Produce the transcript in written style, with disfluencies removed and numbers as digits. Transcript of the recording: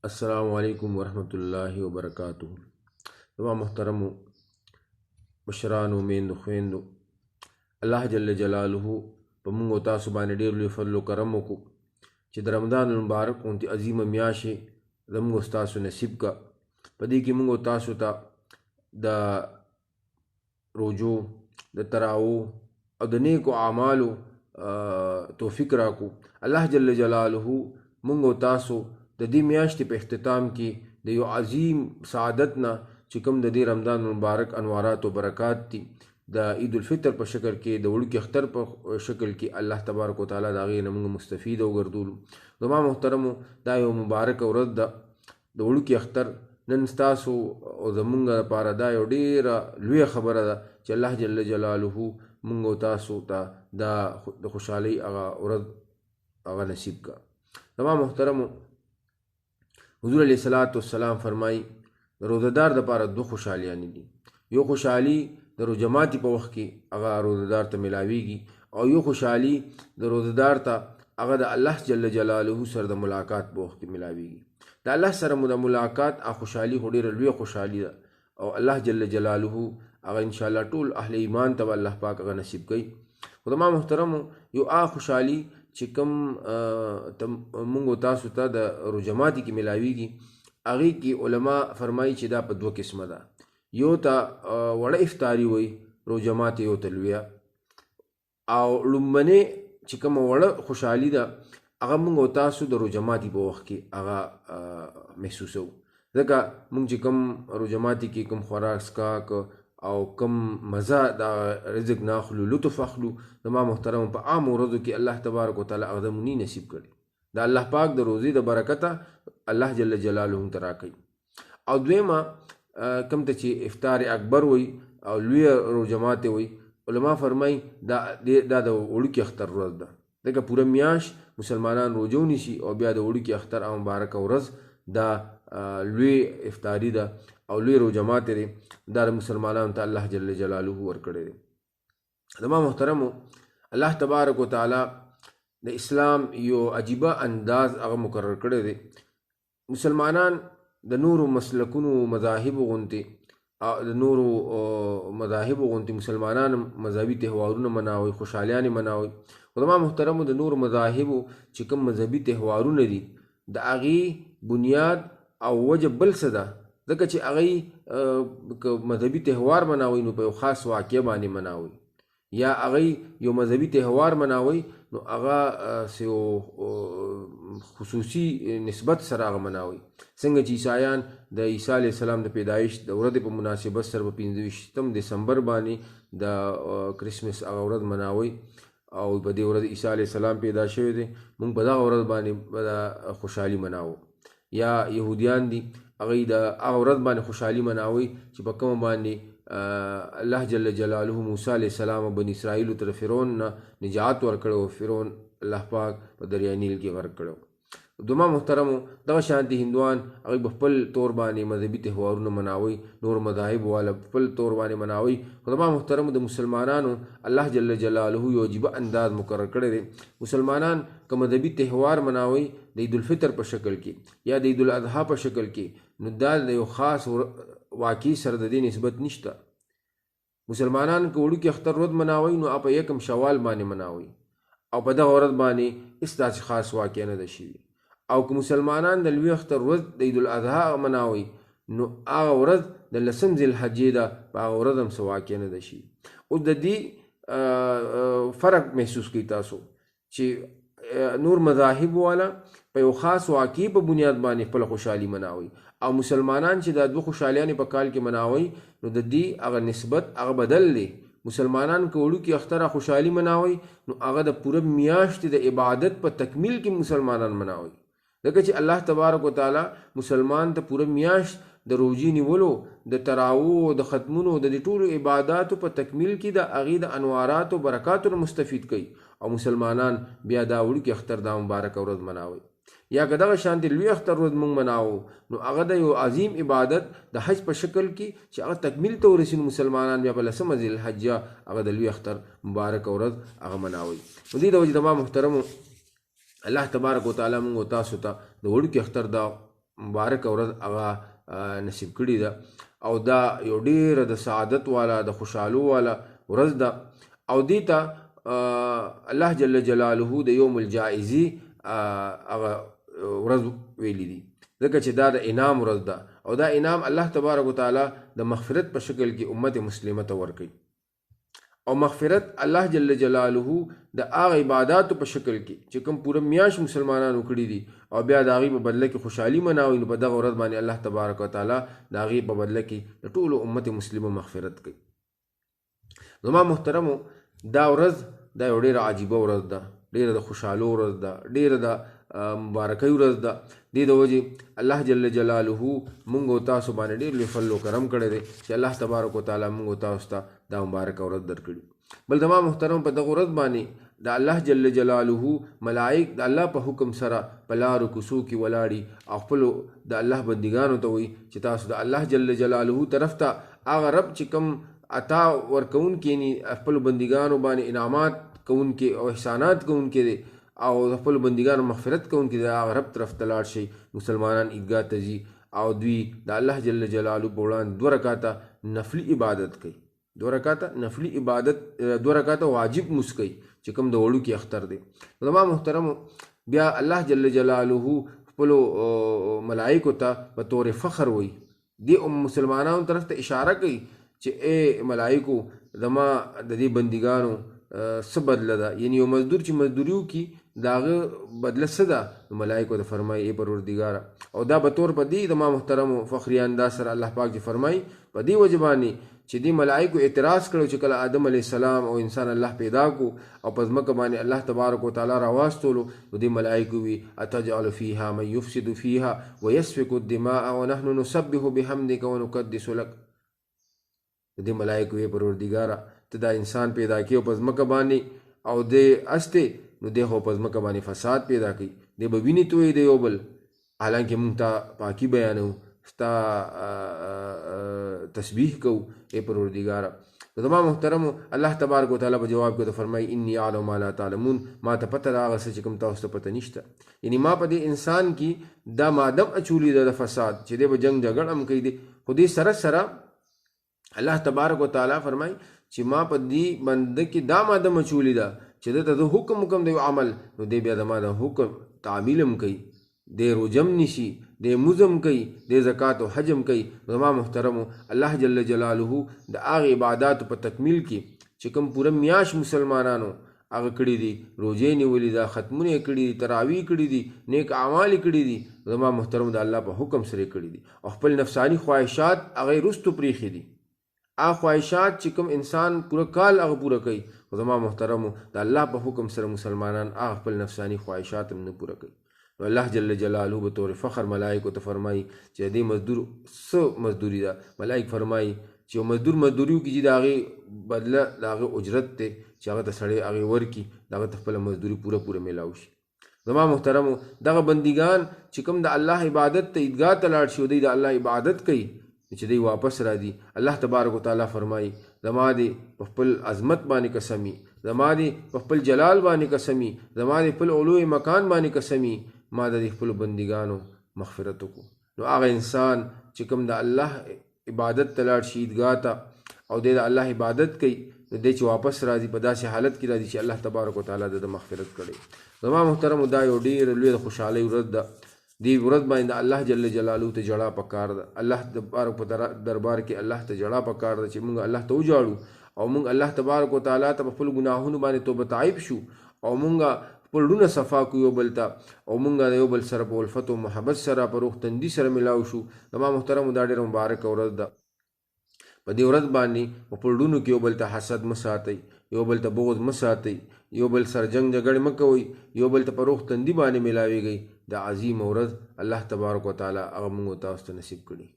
السلام علیکم ورحمۃ اللہ وبرکاتہ. زما محترمو مشرانو میندو خویندو، الله جل جلاله په موږ او تاسو باندې ډېر لوی فضل و کرم وکړو چې د رمضان المبارک غوندې عظیمه میاشتې زموږ او ستاسو نصیب کا. په دې کې موږ او تاسو ته د روجو، د تراو او د نیکو اعمالو توفیق راکو. الله جل جلاله موږ او تاسو د دې میاشتې په اختتام کې د یو عظیم سعادت نه چې کوم د دې رمضان مبارک انوارات او برکات دي، د عید الفطر په شکل کې، د وړوکي اختر په شکل کې الله تبارک وتعالی د هغې نه موږ مستفید وګرځولو. زما محترمو، دا یو مبارکه ورځ ده د وړوکي اختر. نن ستاسو او زمونږ لپاره دا یو ډېره لویه خبره ده چې الله جل جلاله موږ او تاسو ته دا د خوشحالۍ هغه ورځ هغه نصیب کا. زما محترمو، حضور علیہ الصلوۃ والسلام فرمایي د روزهدار دپاره دو خوشحالیانې دي. یو خوشحالي د روزه په وخت کې هغه روزهدار ته میلاویږي، او یو خوشحالي د روزهدار ته هغه د الله جل جلاله سره د ملاقات په وخت کې میلاویږي. د الله سره مو د ملاقات هغه خوشحالي خو ډېره لویه خوشحالي ده، او الله جل جلاله هغه انشاءالله ټول اهل ایمان ته الله پاک هغه نصیب کوي. خو زما محترمو، یو هغه خوشحالي چې کوم مونږ تاسو ته د روجماتي کې ملاویږي، هغې کې علما فرمایي چې دا په دوه قسمه ده. یو ته وړه افطاري وایي، روجمات یو ته لویه. او لومبنې چې کومه وړه خوشحالي ده هغه مونږ تاسو د روجماتي په وخت کې هغه محسوسوو. ځکه مونږ چې کوم روجماتي کې کوم خوراک څښاک او کم مزه دا رزق ناخلو، لطف اخلو، زما محترم په عام ورځو کې الله تبارک وتعالی هغه زمونی نصیب کړي. د الله پاک د روزې د برکته الله جل جلاله ته راکوي. او دویمه کم ته چې افطار اکبر وي او لویه روژه ماتې وي، علما فرمایي دا د وړوکي اختر ورځ ده. ځکه پوره میاشت مسلمانان روژه ونیسي او بیا د وړوکي اختر او مبارکه ورځ دا لوی افطاري ده او لوی روژه ماتې دی. دا د مسلمانانو ته الله جل جلاله ورکړی دی. زما محترمو، الله تبارک وتعالی د اسلام یو عجیبه انداز هغه مقرر کړی دی. مسلمانان د نورو مسلکونو مذاهبو غوندې د نورو مذاهبو غوندې مسلمانان مذهبي تهوارونه مناوي، خوشحالیانې مناوي. خو زما محترمو، د نورو مذاهبو چې کوم مذهبي تهوارونه دي د هغې بنیاد او وجه بل څه ده. ځکه چې هغوی که مذهبي تهوار مناوي نو په یو خاص واقعه باندې مناوي، یا هغوی یو مذهبي تهوار مناوي نو هغه یو خصوصي نسبت سره هغه مناوي. څنګه چې عیسایان د عیسی علیه السلام د پیدایش د ورځې په مناسبت سره په 25 دسمبر باندې د کرسمس هغه ورځ مناوي، او په دې ورځ عیسی علیه السلام پیدا شوی دی، موږ په دغه ورځ باندې خوشحالي مناوو. یا یهودیان دي، هغوی د هغه ورځ باندې خوشحالي مناوي چې په کومه باندې الله جل جلاله موسی علیه السلام او بني اسرائیلو ته د فرعون نه نجات ورکړی، فرعون الله پاک په دریای نیل کې غرق کړی. زما محترمو، دغه شانتي هندوان هغوی په خپل طور باندې مذهبي تهوارونه مناوي، نور مذاهب والا په خپل طور باندې مناوي. خو زما محترمو، د مسلمانانو الله جل جلاله یو عجیبه انداز مقرر کړی دی. مسلمانان که مذهبي تهوار مناوي د عید الفطر په شکل کې یا د عید الاضحی په شکل کې، نو دا د یو خاص واقعي سره د دې نسبت نشته. مسلمانان که وړوکي اختر ورځ مناوي نو په 1 شوال باندې مناوي، او په دغه ورځ باندې هېڅ داسې خاص واقعه نه ده شوي. او که مسلمانان د لوی اختر ورځ د عید الاضحی مناوي نو هغه ورځ د 10 ذی الحجې ده، په هغه ورځ هم څه واقعه نه ده شوي. اوس د دې فرق محسوس کوي تاسو چې نور مذاهب والا په یو خاص واقعي په بنیاد باندې خپل خوشحالي مناوي، او مسلمانان چې دا دوه خوشحالیانې په کال کې مناوي نو د دې هغه نسبت هغه بدل دی. مسلمانان که وړوکي اختر خوشحالي مناوي نو هغه د پوره میاشتې د عبادت په تکمیل کې مسلمانان مناوي. ځکه چې الله تبارک وتعالی مسلمان ته پوره میاشت د روژې نیولو، د تراوو، د ختمونو، د دې ټولو عباداتو په تکمیل کې د هغې د انواراتو برکاتو نه مستفید کوي، او مسلمانان بیا دا وړوکي اختر دا مبارکه ورځ مناوي. یا که دغه شانتې لوی اختر ورځ موږ مناوو نو هغه د یو عظیم عبادت د حج په شکل کې چې هغه تکمیل ته ورسي، نو مسلمانان بیا په 10 ذی الحجه هغه د لوی اختر مبارکه ورځ هغه مناوي. نو دې د وجې زما محترمو، الله تبارک وتعالی موږ تاسو ته د وړوکي اختر دا مبارک ورځ هغه نصیب کړې ده او دا یو ډېره د سعادت والا د خوشحالو والا ورځ ده او دې ته الله جل جلاله د یوم الجائزي هغه ورځ ویلي دي ځکه چې دا د انعام ورځ ده او دا انعام الله تبارک وتعالی د مغفرت په شکل کې امت مسلمه ته ورکوي او مغفرت الله جل جلاله د هغه عباداتو په شکل کې چې کوم پوره میاشت مسلمانانو کړي دي او بیا د هغې په بدله کې خوشحالي مناوي نو په دغه ورځ باندې الله تبارک وتعالی د هغې په بدله کې د ټولو امت مسلمه مغفرت کوي. زما محترمو دا ورځ دا یو ډېره عجیبه ورځ ده، ډېره د خوشحالو ورځ ده، ډېره د مبارکۍ ورځ ده. دې د وجې الله جل جلاله مونږ او تاسو باندې ډېر لوی فضل و کرم کړی دی چې الله تبارک وتعالی مونږ او تاسو ته دا مبارکه ورځ درکړي. بل زما محترم په دغه ورځ باندې د الله جل جلاله ملائک د الله په حکم سره په لارو کوڅو کې ولاړي او خپلو د الله بندګانو ته وایي چې تاسو د الله جل جلاله طرف ته هغه رب چې کوم عطا ورکوونکی ني خپلو بندګانو باندې انعامات کوونکی او احسانات کوونکی دی او خپلو بندګانو مغفرت کوونکی دی، هغه رب طرف ته لاړ شي. مسلمانان عیدګاه ته ځي او دوی د الله جل جلاله په وړاندې 2 رکعاته نفلي عبادت کوي، 2 رکعاته نفلي عبادت، 2 رکعاته واجب مونځ کوي چې کوم د وړوکي اختر دی. زما محترمو بیا الله جل جلاله خپلو ملائکو ته په طور فخر وایي، دې مسلمانانو طرف ته اشاره کوي چې اے ملائکو زما د دې بندګانو څه بدله ده، یعنی یو مزدور چې مزدوري وکړي د هغه بدله څه ده؟ ملائکو ته فرمایي ای پروردګاره، او دا به طور په دې زما محترمو فخري انداز سره الله پاک چې فرمایي په دې وجه باندې چې دې ملائکو اعتراض کړو چې کله آدم علیه السلام او انسان الله پیدا کو او په ځمکه باندې الله تبارک وتعالی راواستولو، نو دې ملائکو وي اتجعل فیها من یفسد فیها ویسفک الدماء ونحن نسبح بحمدک ونقدس لک. دې ملائکو وي پروردګاره ته دا انسان پیدا کړي او په ځمکه باندې او دې استې نو دې خو په ځمکه باندې فساد پیدا کوي، دې به وینې تویې د یو بل، حالانکه مونږ ته پاکي بیانو، ستا تسبیح کوو ای پروردګاره. زما محترمو الله تبارک وتعالی په جواب کې فرمایي انی اعلم ما لا تعلمون، ما ته پته ده هغه څه چې کوم تاسو ته پته نشته. یعنی ما په دې انسان کې دا مادم اچولی ده د فساد چې دی به جنګ جګړه هم کوي، خو دې سره سره الله تبارک وتعالی فرمایي چې ما په دې بنده کې دا ماده مچولی ده چې د حکم دی عمل، نو دی بیا د ما د حکم تعمیل هم کوي، دی روجم نشي، دی مزم کوي، دی زکات او حجم کوي. زما محترمو الله جل جلاله د هغه عبادت په تکمیل کې چې کوم پوره میاش مسلمانانو هغه کړي دي، روزې نیولې ده، ختمونه کړي دي، تراویح کړي دي، نیک اعمال کړي دي، زما محترمو د الله په حکم سره کړي دي او خپل نفسانی خواهشات هغه رستو پریخي دي. هغه خواهشات چې کوم انسان پوره کال هغه پوره کوي، زما محترمو د الله په حکم سره مسلمانان هغه خپل نفسانی خواهشات هم نه پوره کوي. نو الله جل جلاله به طور فخر ملائکو ته فرمایي چې دې مزدور څه مزدوري ده؟ ملائک فرمایي چې یو مزدور مزدوري وکړي چې د هغې بدله د هغې اجرت دی چې هغه ته سړی هغې ورکړي، د هغه ته خپله مزدوري پوره میلاو شي. زما محترمو دغه بندګان چې کوم د الله عبادت ته عیدګاه ته لاړ شي او دوی د الله عبادت کوي چې دوی واپس را دي، الله تبارک وتعالی فرمایي زما دې په خپل عظمت باندې قسمي، زما دې په خپل جلال باندې قسمي، زما دې خپل علو مکان باندې قسمي، ما د خپل بندګانو مغفرت وکړو. نو هغه انسان چې کوم د الله عبادت ته لاړ شي عیدګاه ته او د الله عبادت کوي، نو دی چې واپس راځي په داسې حالت کې راځي چې الله تبارک وتعالی د مغفرت کړي. زما محترمو دا یو ډېره لویه خوشحالۍ ورځ ده. دی ورځ باندې الله جل جلاله ته جړه پکار ده، الله تبارک په دربار کې الله ته جړه پکار ده چې موږ الله ته وجاړو او موږ الله تبارک وتعالی ته په خپل ګناهونو باندې توبه طائب شو او موږ خپل ډونه صفا کو یو بل ته او موږ د یو بل سره په الفت او محبت سره په روح تندي سره ملاو شو. زما محترمو دا ډېره مبارکه ورځ ده. په دې ورځ باندې په خپل ډونو کې یو بل ته حسد مه ساتئ، یو بل ته بغض مه ساتئ، یو بل سره جنګ جګړې مه کوئ، یو بل ته په روح تندي باندې ملاویږئ. دا عظیم ورځ الله تبارک وتعالی هغه موږ تاسو ته نصیب کړي.